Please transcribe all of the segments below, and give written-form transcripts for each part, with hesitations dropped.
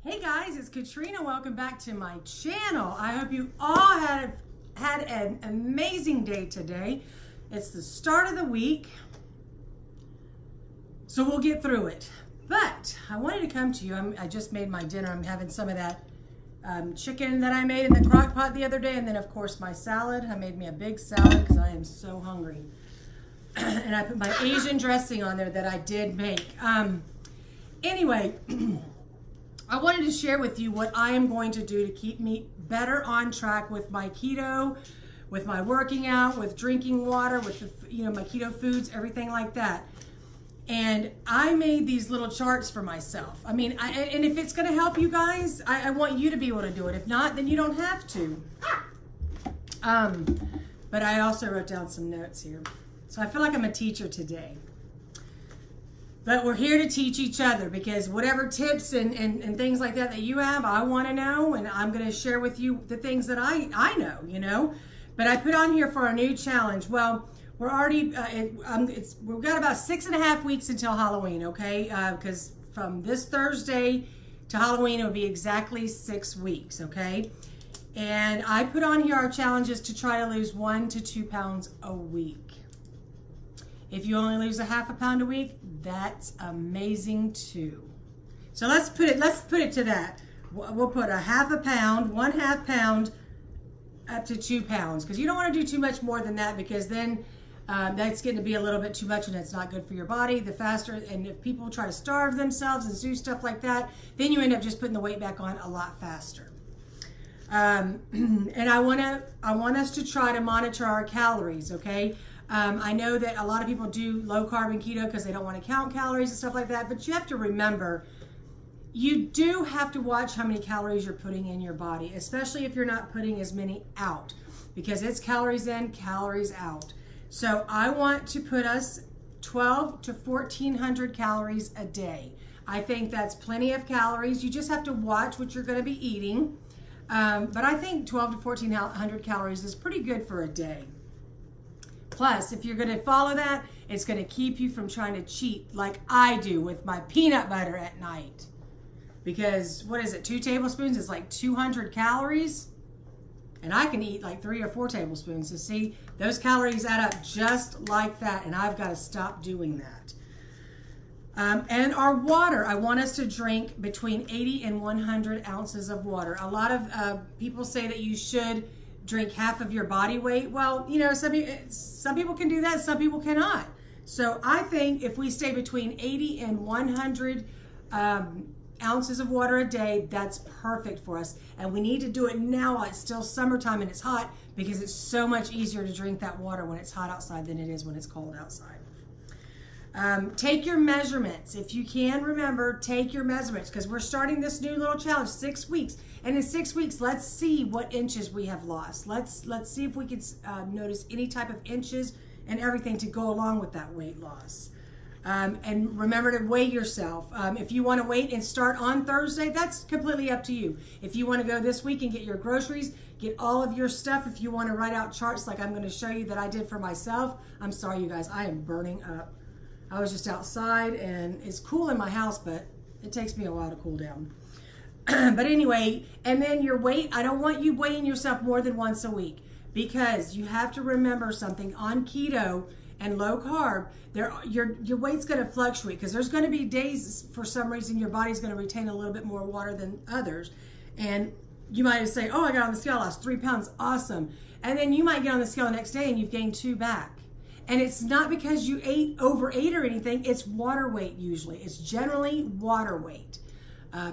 Hey guys, it's Katrina. Welcome back to my channel. I hope you all had an amazing day today. It's the start of the week, so we'll get through it. But I wanted to come to you. I just made my dinner. I'm having some of that chicken that I made in the crock pot the other day, and then of course my salad. I made me a big salad because I am so hungry. And I put my Asian dressing on there that I did make. Anyway, I wanted to share with you what I am going to do to keep me better on track with my keto, with my working out, with drinking water, with my keto foods, everything like that. And I made these little charts for myself. I mean, and if it's going to help you guys, I want you to be able to do it. If not, then you don't have to. But I also wrote down some notes here. So I feel like I'm a teacher today. But we're here to teach each other, because whatever tips and things like that you have, I want to know, and I'm going to share with you the things that I know, But I put on here for our new challenge. Well, we're already, we've got about 6.5 weeks until Halloween, okay? Because from this Thursday to Halloween, it'll be exactly 6 weeks, okay? And I put on here our challenges to try to lose 1 to 2 pounds a week. If you only lose a ½ pound a week, that's amazing too. So let's put it to that. We'll put a ½ pound, 1/2 pound, up to 2 pounds, because you don't want to do too much more than that, because then that's getting to be a little bit too much, and it's not good for your body. The faster, and if people try to starve themselves and do stuff like that, then you end up just putting the weight back on a lot faster. And I want us to try to monitor our calories, okay? I know that a lot of people do low carb and keto because they don't want to count calories and stuff like that, but you have to remember, you do have to watch how many calories you're putting in your body, especially if you're not putting as many out, because it's calories in, calories out. So I want to put us 12 to 1,400 calories a day. I think that's plenty of calories. You just have to watch what you're going to be eating. But I think 12 to 1,400 calories is pretty good for a day. Plus, if you're going to follow that, it's going to keep you from trying to cheat like I do with my peanut butter at night. Because, what is it, 2 tablespoons is like 200 calories? And I can eat like 3 or 4 tablespoons. So see, those calories add up just like that, and I've got to stop doing that. And our water, I want us to drink between 80 and 100 ounces of water. A lot of people say that you should drink half of your body weight. Well, some people can do that, some people cannot. So I think if we stay between 80 and 100 ounces of water a day, that's perfect for us. And we need to do it now while it's still summertime and it's hot, because it's so much easier to drink that water when it's hot outside than it is when it's cold outside. Take your measurements. If you can, remember, take your measurements, because we're starting this new little challenge, 6 weeks. And in 6 weeks, let's see what inches we have lost. Let's see if we can notice any type of inches and everything to go along with that weight loss. And remember to weigh yourself. If you want to wait and start on Thursday, that's completely up to you. If you want to go this week and get your groceries, get all of your stuff. If you want to write out charts like I'm going to show you that I did for myself, I'm sorry, you guys, I am burning up. I was just outside, and it's cool in my house, but it takes me a while to cool down. But anyway, and then your weight, I don't want you weighing yourself more than once a week, because you have to remember something. On keto and low carb, your weight's going to fluctuate, because there's going to be days, for some reason, your body's going to retain a little bit more water than others. And you might say, oh, I got on the scale, I lost 3 pounds, awesome. And then you might get on the scale the next day and you've gained 2 back. And it's not because you overate or anything, it's water weight usually. It's generally water weight.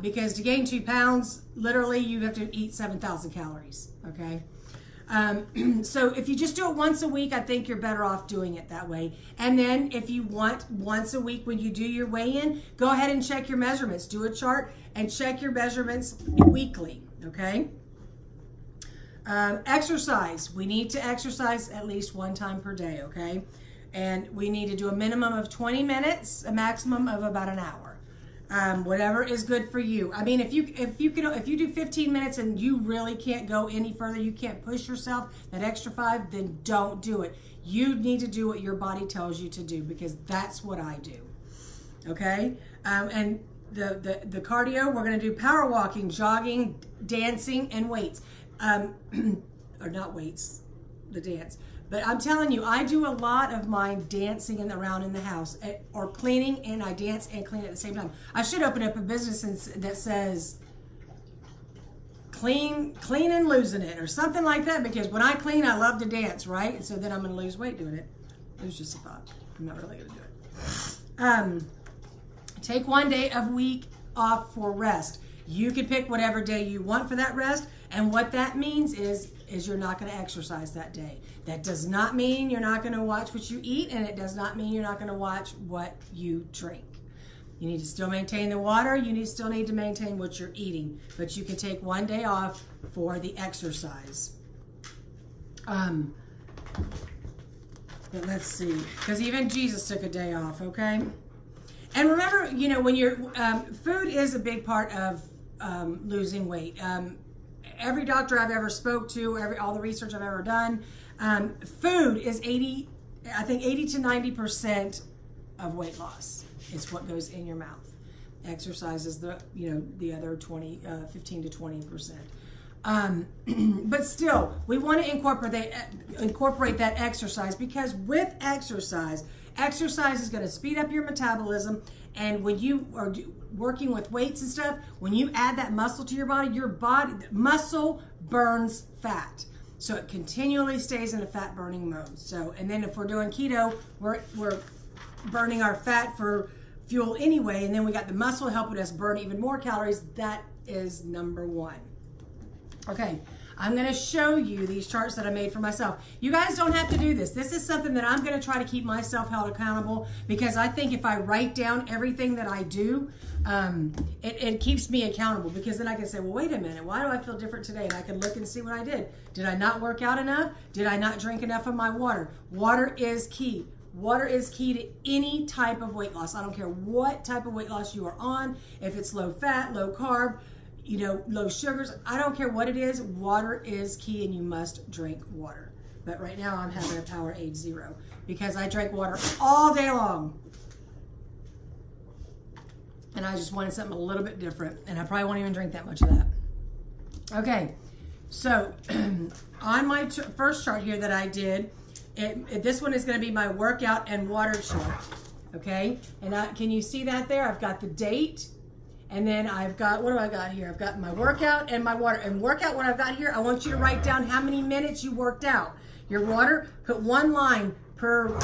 Because to gain 2 pounds, literally you have to eat 7,000 calories, okay? So if you just do it once a week, I think you're better off doing it that way. And then if you want once a week when you do your weigh-in, go ahead and check your measurements. Do a chart and check your measurements weekly, okay? Exercise. We need to exercise at least 1 time per day, okay? And we need to do a minimum of 20 minutes, a maximum of about an hour. Whatever is good for you. I mean, if you do 15 minutes and you really can't go any further, you can't push yourself that extra 5, then don't do it. You need to do what your body tells you to do, because that's what I do. Okay? And the cardio, we're going to do power walking, jogging, dancing, and weights. Or not weights, the dance. But I'm telling you, I do a lot of my dancing around in the house, or cleaning, and I dance and clean at the same time. I should open up a business that says clean and losing it, or something like that, because when I clean, I love to dance, right? And so then I'm going to lose weight doing it. It was just a thought. I'm not really going to do it. Take one day a week off for rest. You can pick whatever day you want for that rest, and what that means is you're not going to exercise that day. That does not mean you're not going to watch what you eat, and it does not mean you're not going to watch what you drink. You need to still maintain the water. You still need to maintain what you're eating, but you can take one day off for the exercise. But let's see, because even Jesus took a day off, okay? And remember, you know, when you're, food is a big part of losing weight. Every doctor I've ever spoke to, all the research I've ever done, food is 80 to 90% of weight loss. It's what goes in your mouth. Exercise is the other 15 to 20%. But still, we want to incorporate that exercise, because with exercise is going to speed up your metabolism. And when you are working with weights and stuff, when you add that muscle to your body muscle burns fat. So it continually stays in a fat burning mode. So, and then if we're doing keto, we're burning our fat for fuel anyway. And then we got the muscle helping us burn even more calories. That is number one. Okay, I'm going to show you these charts that I made for myself. You guys don't have to do this. This is something that I'm going to try to keep myself held accountable, because I think if I write down everything that I do, it keeps me accountable, because then I can say, well, wait a minute, why do I feel different today? And I can look and see what I did. Did I not work out enough? Did I not drink enough of my water? Water is key. Water is key to any type of weight loss. I don't care what type of weight loss you are on, if it's low fat, low carb, you know, low sugars, I don't care what it is, water is key, and you must drink water. But right now I'm having a Powerade Zero, because I drank water all day long. And I just wanted something a little bit different, and I probably won't even drink that much of that. Okay, so on my first chart here that I did, this one is going to be my workout and water chart. Okay, and can you see that there? I've got the date. And then I've got, what do I got here? I've got my workout and my water. And workout, what I've got here, I want you to write down how many minutes you worked out. Your water, put one line per,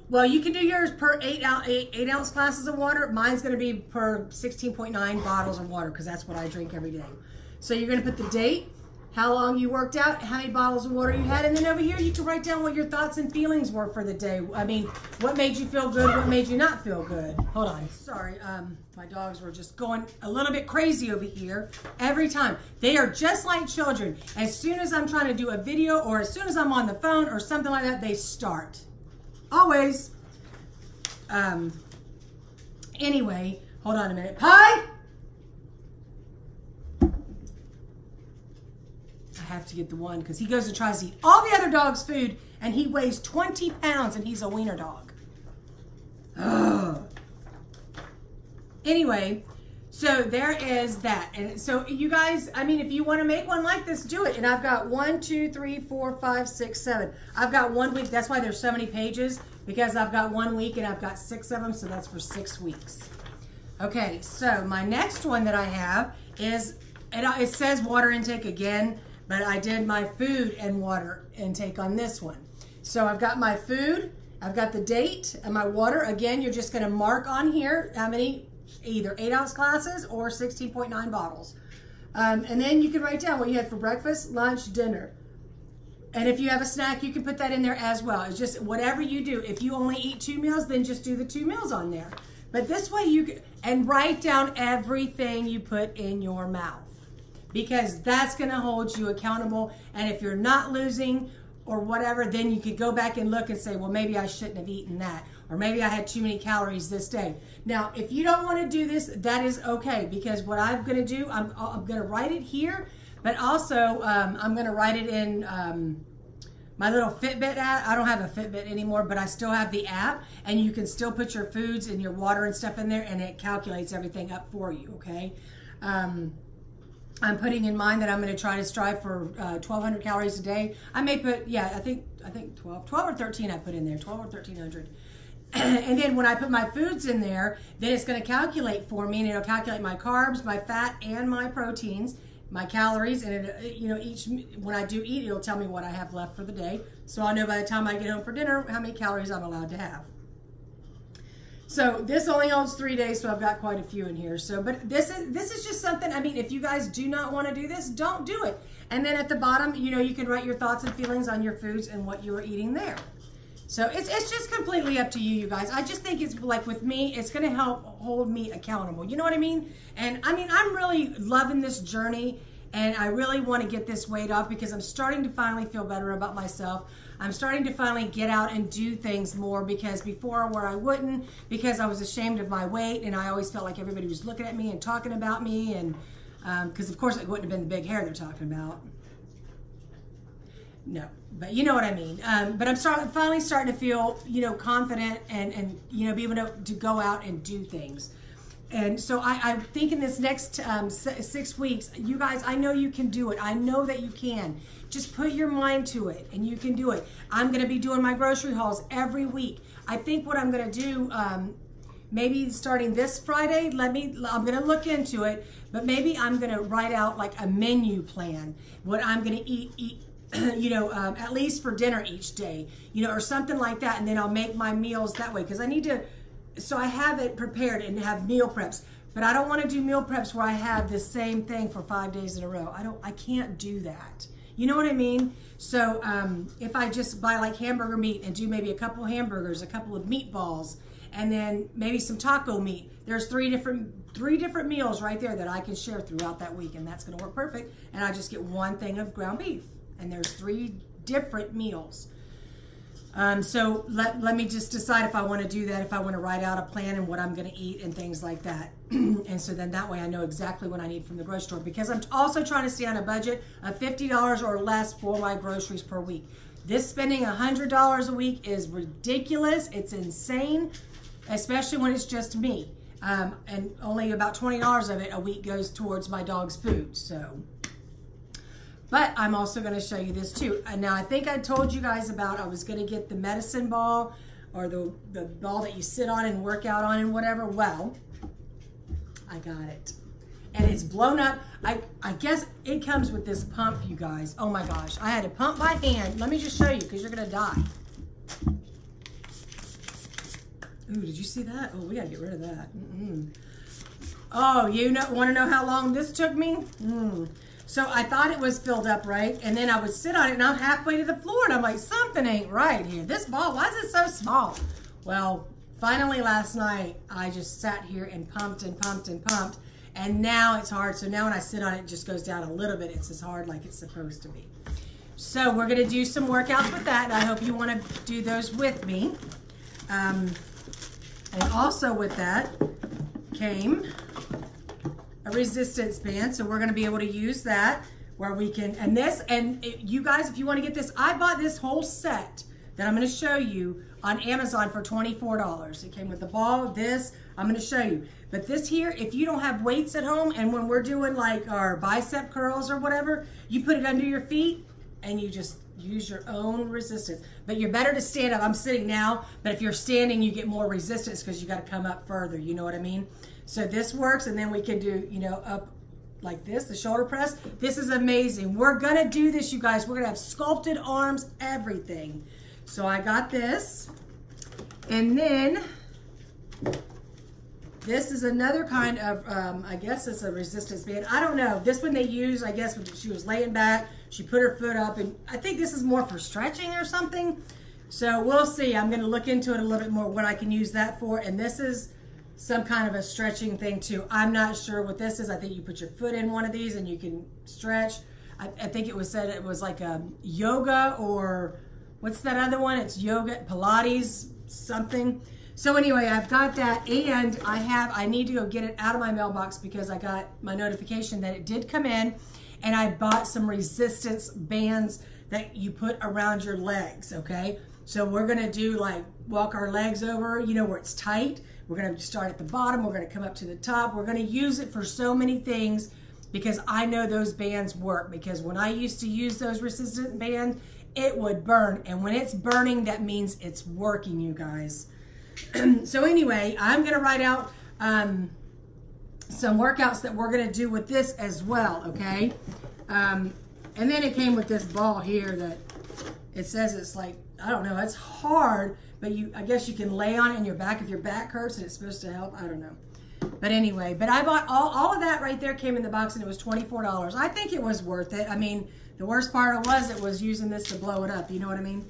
well, you can do yours per 8 ounce glasses of water. Mine's going to be per 16.9 bottles of water, because that's what I drink every day. So you're going to put the date, how long you worked out, how many bottles of water you had, and then over here you can write down what your thoughts and feelings were for the day. I mean, what made you feel good, what made you not feel good. Hold on, sorry, my dogs were just going a little bit crazy over here every time. They are just like children. As soon as I'm trying to do a video, or as soon as I'm on the phone or something like that, they start. Always. Anyway, hold on a minute. Pie! I have to get the one, because he goes and tries to eat all the other dogs' food, and he weighs 20 pounds, and he's a wiener dog. Ugh. Anyway, so there is that. And so you guys, I mean, if you want to make one like this, do it. And I've got 1, 2, 3, 4, 5, 6, 7. I've got 1 week. That's why there's so many pages, because I've got 1 week and I've got 6 of them. So that's for 6 weeks. Okay, so my next one that I have is, it says water intake again, but I did my food and water intake on this one. So I've got my food, I've got the date, and my water. Again, you're just going to mark on here how many, either 8 ounce glasses or 16.9 bottles. And then you can write down what you had for breakfast, lunch, dinner. And if you have a snack, you can put that in there as well. It's just whatever you do. If you only eat 2 meals, then just do the 2 meals on there. But this way you can, and write down everything you put in your mouth, because that's going to hold you accountable. And if you're not losing or whatever, then you could go back and look and say, well, maybe I shouldn't have eaten that, or maybe I had too many calories this day. Now, if you don't want to do this, that is okay, because what I'm going to do, I'm going to write it here, but also I'm going to write it in my little Fitbit app. I don't have a Fitbit anymore, but I still have the app, and you can still put your foods and your water and stuff in there, and it calculates everything up for you, okay? I'm putting in mind that I'm going to try to strive for 1,200 calories a day. I may put, yeah, I think 12 or 13 I put in there, 12 or 1,300. And then when I put my foods in there, then it's going to calculate for me, and it'll calculate my carbs, my fat, and my proteins, my calories, and it, you know, when I do eat, it'll tell me what I have left for the day. So I'll know by the time I get home for dinner how many calories I'm allowed to have. So this only holds 3 days, so I've got quite a few in here. So, but this is just something, I mean, if you guys do not want to do this, don't do it. And then at the bottom, you know, you can write your thoughts and feelings on your foods and what you are eating there. So it's just completely up to you, you guys. I just think it's like with me, it's going to help hold me accountable. You know what I mean? And I mean, I'm really loving this journey, and I really want to get this weight off because I'm starting to finally feel better about myself. I'm starting to finally get out and do things more, because before where I wouldn't, because I was ashamed of my weight, and I always felt like everybody was looking at me and talking about me, and because of course it wouldn't have been the big hair they're talking about. No, but you know what I mean. But I'm finally starting to feel, you know, confident and you know, be able to go out and do things. And so I think in this next 6 weeks, you guys, I know you can do it. I know that you can. Just put your mind to it, and you can do it. I'm going to be doing my grocery hauls every week. I think what I'm going to do, maybe starting this Friday, I'm going to look into it, but maybe I'm going to write out like a menu plan, what I'm going to eat you know, at least for dinner each day, you know, or something like that. And then I'll make my meals that way, because I need to, so I have it prepared and have meal preps. But I don't want to do meal preps where I have the same thing for 5 days in a row. I can't do that. You know what I mean? So if I just buy like hamburger meat and do maybe a couple hamburgers, a couple of meatballs, and then maybe some taco meat, there's three different meals right there that I can share throughout that week, and that's going to work perfect. And I just get one thing of ground beef, and there's 3 different meals. So let me just decide if I want to do that, if I want to write out a plan and what I'm going to eat and things like that. And so then that way I know exactly what I need from the grocery store, because I'm also trying to stay on a budget of $50 or less for my groceries per week. This spending $100 a week is ridiculous. It's insane, especially when it's just me. And only about $20 of it a week goes towards my dog's food. So. But I'm also going to show you this too. And now I think I told you guys about, I was going to get the medicine ball, or the ball that you sit on and work out on and whatever. Well, I got it. And it's blown up. I guess it comes with this pump, you guys. Oh my gosh. I had to pump by hand. Let me just show you, because you're going to die. Ooh, did you see that? Oh, we got to get rid of that. Oh, you want to know how long this took me? So I thought it was filled up, right? And then I would sit on it, and I'm halfway to the floor, and I'm like, something ain't right here. This ball, why is it so small? Well, finally last night, I just sat here and pumped and pumped and pumped, and now it's hard. So now when I sit on it, it just goes down a little bit. It's as hard like it's supposed to be. So we're going to do some workouts with that, and I hope you want to do those with me. And also with that came a resistance band, so we're going to be able to use that where we can, you guys, if you want to get this, I bought this whole set that I'm going to show you on Amazon for $24. It came with the ball, this, I'm going to show you. But this here, if you don't have weights at home, and when we're doing like our bicep curls or whatever, you put it under your feet and you just use your own resistance. But you're better to stand up. I'm sitting now, but if you're standing, you get more resistance because you got to come up further. You know what I mean? So this works, and then we can do, you know, up like this, the shoulder press. This is amazing. We're going to do this, you guys. We're going to have sculpted arms, everything. So I got this. And then this is another kind of, I guess it's a resistance band. I don't know. This one they use, I guess, when she was laying back. She put her foot up, and I think this is more for stretching or something. So we'll see. I'm going to look into it a little bit more, what I can use that for. And this is some kind of a stretching thing too. I'm not sure what this is. I think you put your foot in one of these and you can stretch. I think it was said it was like a yoga, or what's that other one? It's yoga, Pilates, something. So anyway, I've got that, and I need to go get it out of my mailbox because I got my notification that it did come in, and I bought some resistance bands that you put around your legs, okay? So we're gonna do like walk our legs over, you know, where it's tight. We're gonna start at the bottom, we're gonna come up to the top. We're gonna use it for so many things because I know those bands work. Because when I used to use those resistant bands, it would burn. And when it's burning, that means it's working, you guys. So anyway, I'm gonna write out some workouts that we're gonna do with this as well, okay? And then it came with this ball here that it says it's like, I don't know, it's hard, but I guess you can lay on it in your back if your back hurts and it's supposed to help. I don't know. But anyway, but I bought all of that right there, came in the box, and it was $24. I think it was worth it. I mean, the worst part it was using this to blow it up. You know what I mean?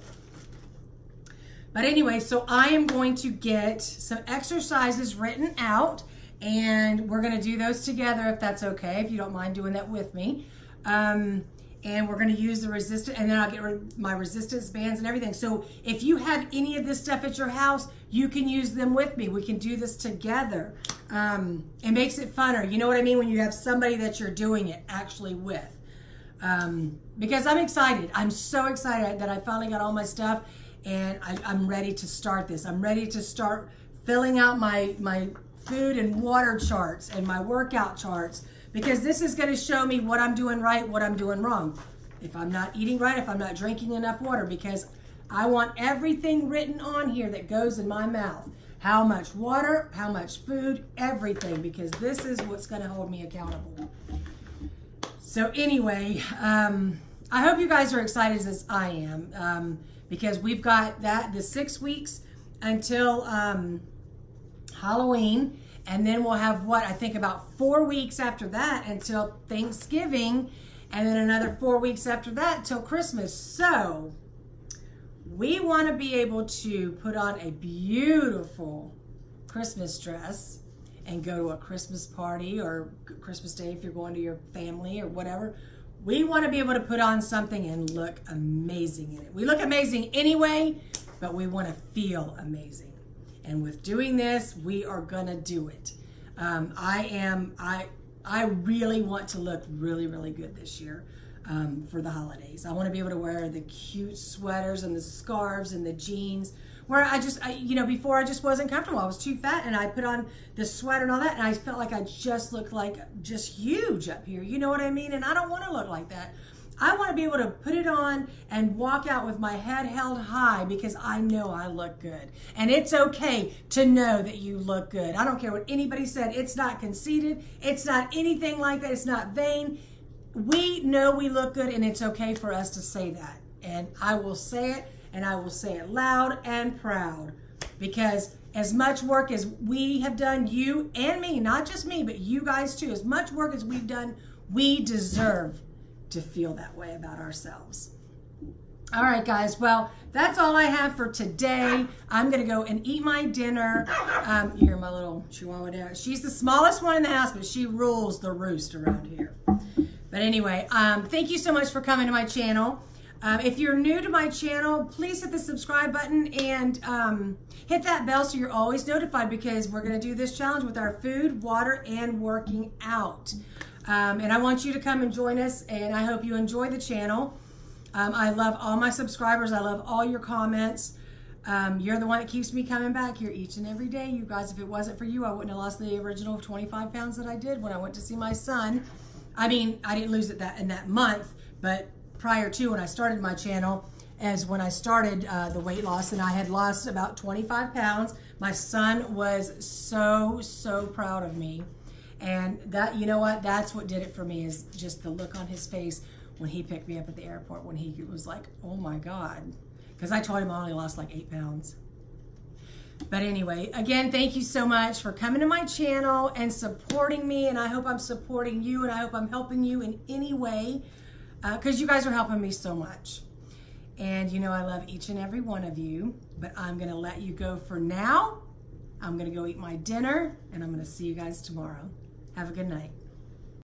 But anyway, so I am going to get some exercises written out, and we're going to do those together if that's okay, if you don't mind doing that with me. And we're going to use the resistance, and then I'll get rid of my resistance bands and everything. So if you have any of this stuff at your house, you can use them with me. We can do this together. It makes it funner. You know what I mean? When you have somebody that you're doing it actually with. Because I'm excited. I'm so excited that I finally got all my stuff, and I'm ready to start this. I'm ready to start filling out my food and water charts and my workout charts, because this is going to show me what I'm doing right, what I'm doing wrong. If I'm not eating right, if I'm not drinking enough water, because I want everything written on here that goes in my mouth. How much water, how much food, everything, because this is what's going to hold me accountable. So anyway, I hope you guys are excited as I am, because we've got the 6 weeks until Halloween. And then we'll have I think about 4 weeks after that until Thanksgiving, and then another 4 weeks after that till Christmas. So we want to be able to put on a beautiful Christmas dress and go to a Christmas party or Christmas Day if you're going to your family or whatever. We want to be able to put on something and look amazing in it. We look amazing anyway, but we want to feel amazing. And with doing this, we are gonna do it. I really want to look really, really good this year for the holidays. I want to be able to wear the cute sweaters and the scarves and the jeans. Where you know, before I just wasn't comfortable. I was too fat, and I put on the sweater and all that, and I felt like I just looked like just huge up here. You know what I mean? And I don't want to look like that. I want to be able to put it on and walk out with my head held high, because I know I look good. And it's okay to know that you look good. I don't care what anybody said. It's not conceited. It's not anything like that. It's not vain. We know we look good, and it's okay for us to say that. And I will say it, and I will say it loud and proud, because as much work as we have done, you and me, not just me, but you guys too, as much work as we've done, we deserve to feel that way about ourselves. All right, guys. Well, that's all I have for today. I'm going to go and eat my dinner. You hear my little chihuahua there. She's the smallest one in the house, but she rules the roost around here. But anyway, thank you so much for coming to my channel. If you're new to my channel, please hit the subscribe button and hit that bell so you're always notified, because we're going to do this challenge with our food, water, and working out. And I want you to come and join us, and I hope you enjoy the channel. I love all my subscribers. I love all your comments. You're the one that keeps me coming back here each and every day. You guys, if it wasn't for you, I wouldn't have lost the original 25 pounds that I did when I went to see my son. I mean, I didn't lose it in that month, but prior to when I started my channel, as when I started the weight loss, and I had lost about 25 pounds. My son was so proud of me. And that, you know what, that's what did it for me, is just the look on his face when he picked me up at the airport, when he was like, oh my God. Because I told him I only lost like 8 pounds. But anyway, again, thank you so much for coming to my channel and supporting me. And I hope I'm supporting you, and I hope I'm helping you in any way, because you guys are helping me so much. And you know, I love each and every one of you, but I'm going to let you go for now. I'm going to go eat my dinner, and I'm going to see you guys tomorrow. Have a good night.